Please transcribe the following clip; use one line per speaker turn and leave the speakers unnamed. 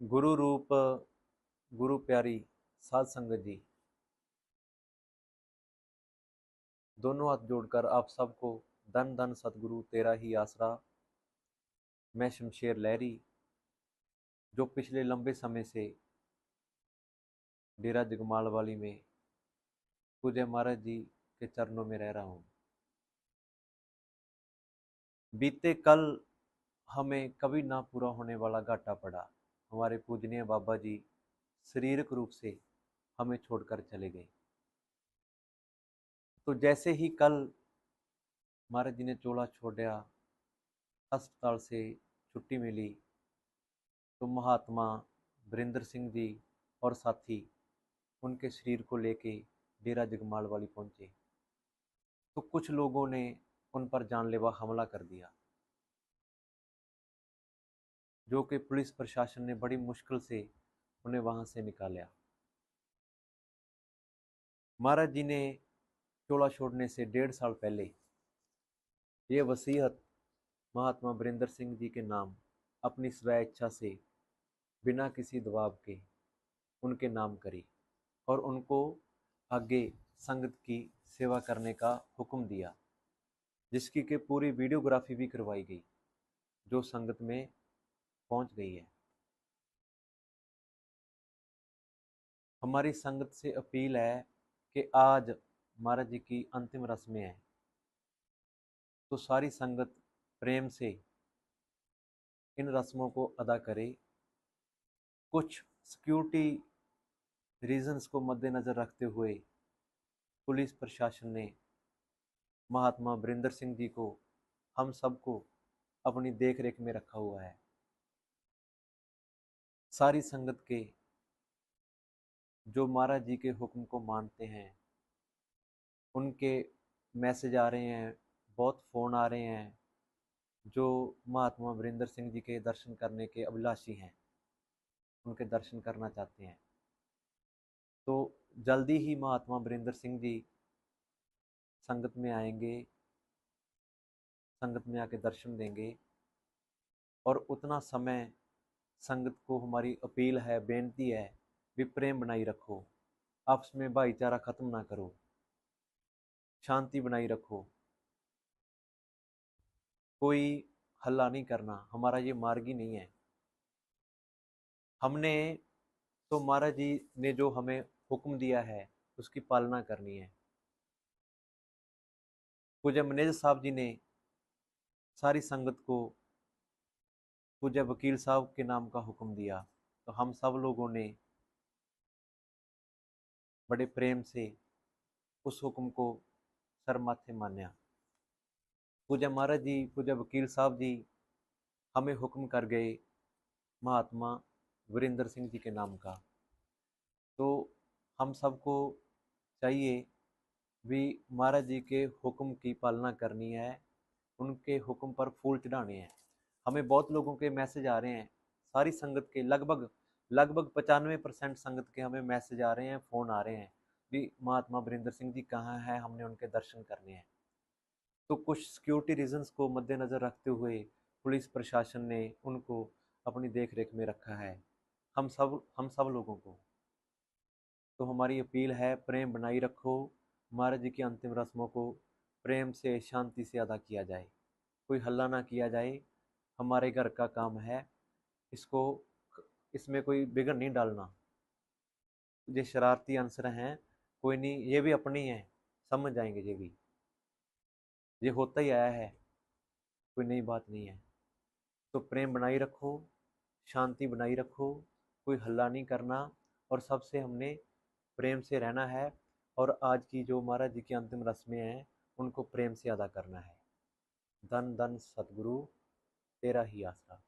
गुरु रूप गुरु प्यारी साध संगत जी, दोनों हाथ जोड़कर आप सबको धन धन सतगुरु तेरा ही आसरा। मैं शमशेर लहरी, जो पिछले लंबे समय से डेरा जगमाल वाली में पूज्य महाराज जी के चरणों में रह रहा हूँ। बीते कल हमें कभी ना पूरा होने वाला घाटा पड़ा। हमारे पूजनीय बाबा जी शारीरिक रूप से हमें छोड़कर चले गए। तो जैसे ही कल महाराज जी ने चोला छोड़ा, अस्पताल से छुट्टी मिली, तो महात्मा वीरेंद्र सिंह जी और साथी उनके शरीर को लेके डेरा जगमाल वाली पहुंचे। तो कुछ लोगों ने उन पर जानलेवा हमला कर दिया, जो कि पुलिस प्रशासन ने बड़ी मुश्किल से उन्हें वहां से निकाला। महाराज जी ने चोला छोड़ने से 1.5 साल पहले ये वसीयत महात्मा वीरेंद्र सिंह जी के नाम अपनी स्व इच्छा से बिना किसी दबाव के उनके नाम करी और उनको आगे संगत की सेवा करने का हुक्म दिया, जिसकी के पूरी वीडियोग्राफी भी करवाई गई, जो संगत में पहुंच गई है। हमारी संगत से अपील है कि आज महाराज जी की अंतिम रस्में हैं, तो सारी संगत प्रेम से इन रस्मों को अदा करे। कुछ सिक्योरिटी रीजंस को मद्देनजर रखते हुए पुलिस प्रशासन ने महात्मा वीरेंद्र सिंह जी को, हम सबको अपनी देख रेख में रखा हुआ है। सारी संगत के जो महाराज जी के हुक्म को मानते हैं, उनके मैसेज आ रहे हैं, बहुत फ़ोन आ रहे हैं, जो महात्मा वीरेंद्र सिंह जी के दर्शन करने के अभिलाषी हैं, उनके दर्शन करना चाहते हैं। तो जल्दी ही महात्मा वीरेंद्र सिंह जी संगत में आएंगे, संगत में आके दर्शन देंगे। और उतना समय संगत को हमारी अपील है, बेनती है, भी प्रेम बनाई रखो, आपस में भाईचारा खत्म ना करो, शांति बनाई रखो, कोई हल्ला नहीं करना। हमारा ये मार्ग ही नहीं है। हमने तो महाराज जी ने जो हमें हुक्म दिया है उसकी पालना करनी है। पूज्य मैनेजर साहब जी ने सारी संगत को पूज्य वकील साहब के नाम का हुक्म दिया, तो हम सब लोगों ने बड़े प्रेम से उस हुक्म को सर माथे मान्या। पूज्य महाराज जी, पूज्य वकील साहब जी हमें हुक्म कर गए महात्मा वीरेंद्र सिंह जी के नाम का। तो हम सबको चाहिए भी महाराज जी के हुक्म की पालना करनी है, उनके हुक्म पर फूल चढ़ाने हैं। हमें बहुत लोगों के मैसेज आ रहे हैं, सारी संगत के लगभग 95% संगत के हमें मैसेज आ रहे हैं, फ़ोन आ रहे हैं भी महात्मा वीरेंद्र सिंह जी कहाँ हैं, हमने उनके दर्शन करने हैं। तो कुछ सिक्योरिटी रीजंस को मद्देनज़र रखते हुए पुलिस प्रशासन ने उनको अपनी देख रेख में रखा है। हम सब लोगों को तो हमारी अपील है, प्रेम बनाई रखो। महाराज जी की अंतिम रस्मों को प्रेम से, शांति से अदा किया जाए, कोई हल्ला ना किया जाए। हमारे घर का काम है, इसको इसमें कोई बिगड़ नहीं डालना। ये शरारती अंसर हैं, कोई नहीं, ये भी अपनी हैं, समझ जाएंगे। ये भी ये होता ही आया है, कोई नई बात नहीं है। तो प्रेम बनाई रखो, शांति बनाई रखो, कोई हल्ला नहीं करना, और सबसे हमने प्रेम से रहना है। और आज की जो महाराज जी की अंतिम रस्में हैं उनको प्रेम से अदा करना है। धन धन सतगुरु तेरा ही आसरा।